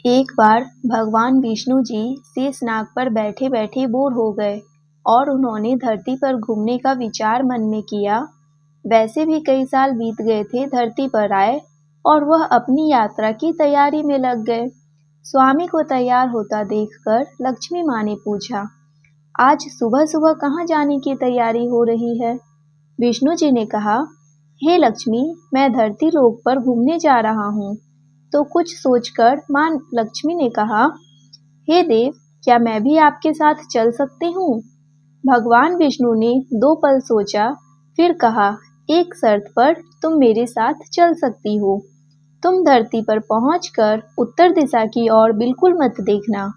एक बार भगवान विष्णु जी शेषनाग पर बैठे बैठे बोर हो गए और उन्होंने धरती पर घूमने का विचार मन में किया। वैसे भी कई साल बीत गए थे धरती पर आए और वह अपनी यात्रा की तैयारी में लग गए। स्वामी को तैयार होता देखकर लक्ष्मी माँ ने पूछा, आज सुबह सुबह कहाँ जाने की तैयारी हो रही है? विष्णु जी ने कहा, हे लक्ष्मी, मैं धरती लोक पर घूमने जा रहा हूँ। तो कुछ सोचकर माँ लक्ष्मी ने कहा, हे देव, क्या मैं भी आपके साथ चल सकती हूँ? भगवान विष्णु ने 2 पल सोचा, फिर कहा, एक शर्त पर तुम मेरे साथ चल सकती हो। तुम धरती पर पहुंचकर उत्तर दिशा की ओर बिल्कुल मत देखना।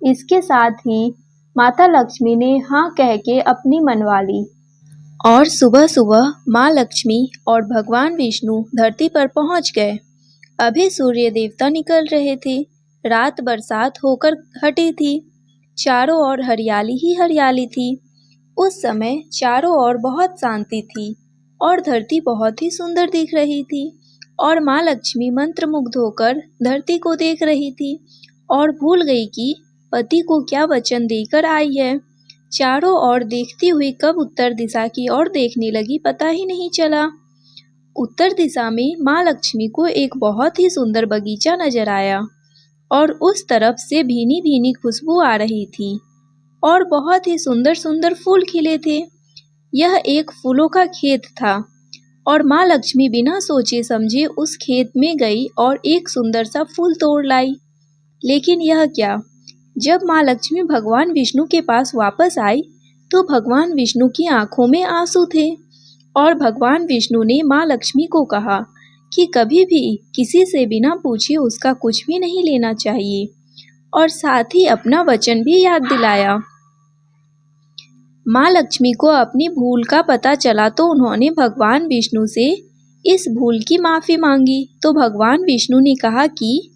इसके साथ ही माता लक्ष्मी ने हाँ कह के अपनी मनवा ली और सुबह सुबह माँ लक्ष्मी और भगवान विष्णु धरती पर पहुंच गए। अभी सूर्य देवता निकल रहे थे। रात बरसात होकर हटी थी। चारों ओर हरियाली ही हरियाली थी। उस समय चारों ओर बहुत शांति थी और धरती बहुत ही सुंदर दिख रही थी और माँ लक्ष्मी मंत्रमुग्ध होकर धरती को देख रही थी और भूल गई कि पति को क्या वचन देकर आई है। चारों ओर देखती हुई कब उत्तर दिशा की ओर देखने लगी पता ही नहीं चला। उत्तर दिशा में माँ लक्ष्मी को एक बहुत ही सुंदर बगीचा नजर आया और उस तरफ से भीनी भीनी खुशबू आ रही थी और बहुत ही सुंदर सुंदर फूल खिले थे। यह एक फूलों का खेत था और माँ लक्ष्मी बिना सोचे समझे उस खेत में गई और एक सुंदर सा फूल तोड़ लाई। लेकिन यह क्या, जब माँ लक्ष्मी भगवान विष्णु के पास वापस आई तो भगवान विष्णु की आंखों में आंसू थे और भगवान विष्णु ने माँ लक्ष्मी को कहा कि कभी भी किसी से बिना पूछे उसका कुछ भी नहीं लेना चाहिए और साथ ही अपना वचन भी याद दिलाया। माँ लक्ष्मी को अपनी भूल का पता चला तो उन्होंने भगवान विष्णु से इस भूल की माफ़ी मांगी। तो भगवान विष्णु ने कहा कि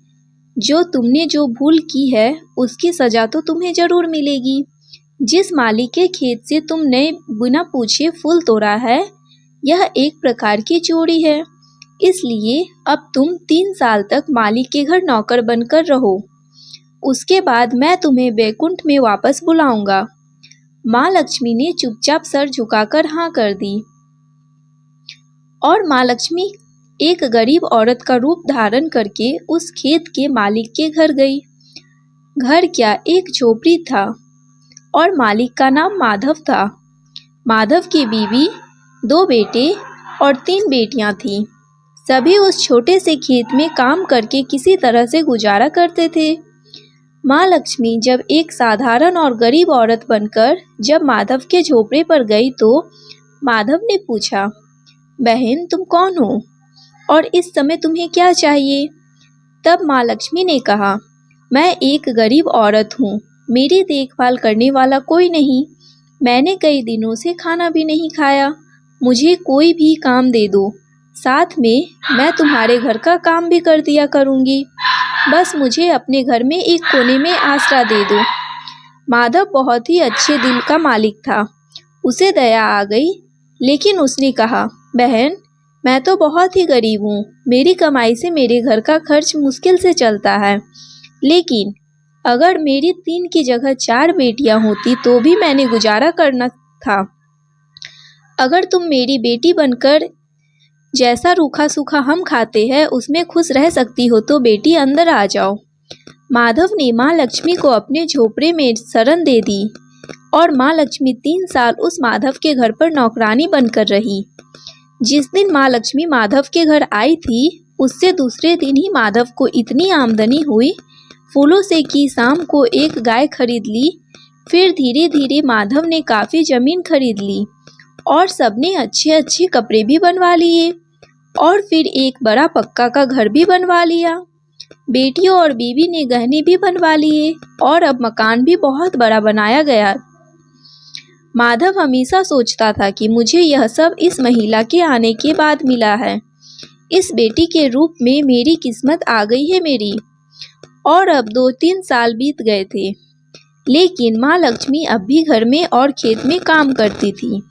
तुमने जो भूल की है उसकी सज़ा तो तुम्हें ज़रूर मिलेगी। जिस माली के खेत से तुमने बिना पूछे फूल तोड़ा है, यह एक प्रकार की चोरी है। इसलिए अब तुम 3 साल तक मालिक के घर नौकर बनकर रहो। उसके बाद मैं तुम्हें वैकुंठ में वापस बुलाऊंगा। माँ लक्ष्मी ने चुपचाप सर झुकाकर हाँ कर दी और माँ लक्ष्मी एक गरीब औरत का रूप धारण करके उस खेत के मालिक के घर गई। घर क्या, एक झोपड़ी था और मालिक का नाम माधव था। माधव की बीवी, 2 बेटे और 3 बेटियां थीं। सभी उस छोटे से खेत में काम करके किसी तरह से गुजारा करते थे। माँ लक्ष्मी जब एक साधारण और गरीब औरत बनकर जब माधव के झोपड़े पर गई तो माधव ने पूछा, बहन तुम कौन हो और इस समय तुम्हें क्या चाहिए? तब माँ लक्ष्मी ने कहा, मैं एक गरीब औरत हूँ, मेरी देखभाल करने वाला कोई नहीं। मैंने कई दिनों से खाना भी नहीं खाया। मुझे कोई भी काम दे दो, साथ में मैं तुम्हारे घर का काम भी कर दिया करूँगी। बस मुझे अपने घर में एक कोने में आसरा दे दो। माधव बहुत ही अच्छे दिल का मालिक था। उसे दया आ गई, लेकिन उसने कहा, बहन मैं तो बहुत ही गरीब हूँ, मेरी कमाई से मेरे घर का खर्च मुश्किल से चलता है। लेकिन अगर मेरी 3 की जगह 4 बेटियां होती तो भी मैंने गुजारा करना था। अगर तुम मेरी बेटी बनकर जैसा रूखा सूखा हम खाते हैं उसमें खुश रह सकती हो तो बेटी अंदर आ जाओ। माधव ने माँ लक्ष्मी को अपने झोपड़े में शरण दे दी और माँ लक्ष्मी 3 साल उस माधव के घर पर नौकरानी बनकर रही। जिस दिन माँ लक्ष्मी माधव के घर आई थी उससे दूसरे दिन ही माधव को इतनी आमदनी हुई फूलों से कि शाम को एक गाय खरीद ली। फिर धीरे धीरे माधव ने काफ़ी ज़मीन खरीद ली और सबने अच्छे अच्छे कपड़े भी बनवा लिए और फिर एक बड़ा पक्का का घर भी बनवा लिया। बेटियों और बीवी ने गहने भी बनवा लिए और अब मकान भी बहुत बड़ा बनाया गया। माधव हमेशा सोचता था कि मुझे यह सब इस महिला के आने के बाद मिला है। इस बेटी के रूप में मेरी किस्मत आ गई है मेरी। और अब 2-3 साल बीत गए थे, लेकिन माँ लक्ष्मी अब भी घर में और खेत में काम करती थी।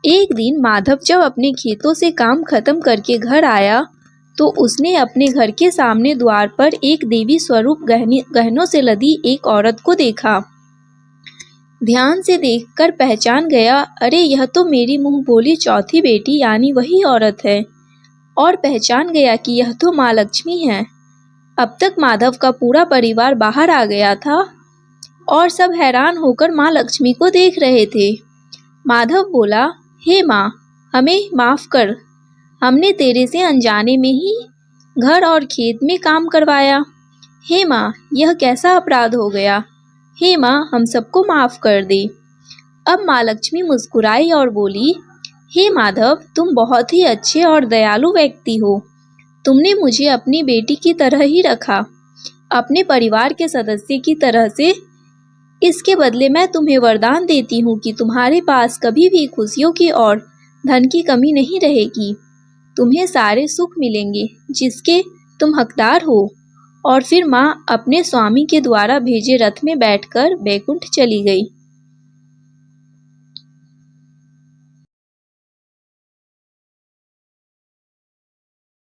एक दिन माधव जब अपने खेतों से काम खत्म करके घर आया तो उसने अपने घर के सामने द्वार पर एक देवी स्वरूप गहनों से लदी एक औरत को देखा। ध्यान से देखकर पहचान गया, अरे यह तो मेरी मुंह बोली चौथी बेटी यानी वही औरत है, और पहचान गया कि यह तो माँ लक्ष्मी है। अब तक माधव का पूरा परिवार बाहर आ गया था और सब हैरान होकर माँ लक्ष्मी को देख रहे थे। माधव बोला, हे माँ, हमें माफ कर, हमने तेरे से अनजाने में ही घर और खेत में काम करवाया। हे माँ, यह कैसा अपराध हो गया। हे माँ, हम सबको माफ कर दे। अब माँ लक्ष्मी मुस्कुराई और बोली, हे माधव, तुम बहुत ही अच्छे और दयालु व्यक्ति हो। तुमने मुझे अपनी बेटी की तरह ही रखा, अपने परिवार के सदस्य की तरह से। इसके बदले मैं तुम्हें वरदान देती हूँ कि तुम्हारे पास कभी भी खुशियों की और धन की कमी नहीं रहेगी। तुम्हें सारे सुख मिलेंगे जिसके तुम हकदार हो। और फिर माँ अपने स्वामी के द्वारा भेजे रथ में बैठकर बैकुंठ चली गई।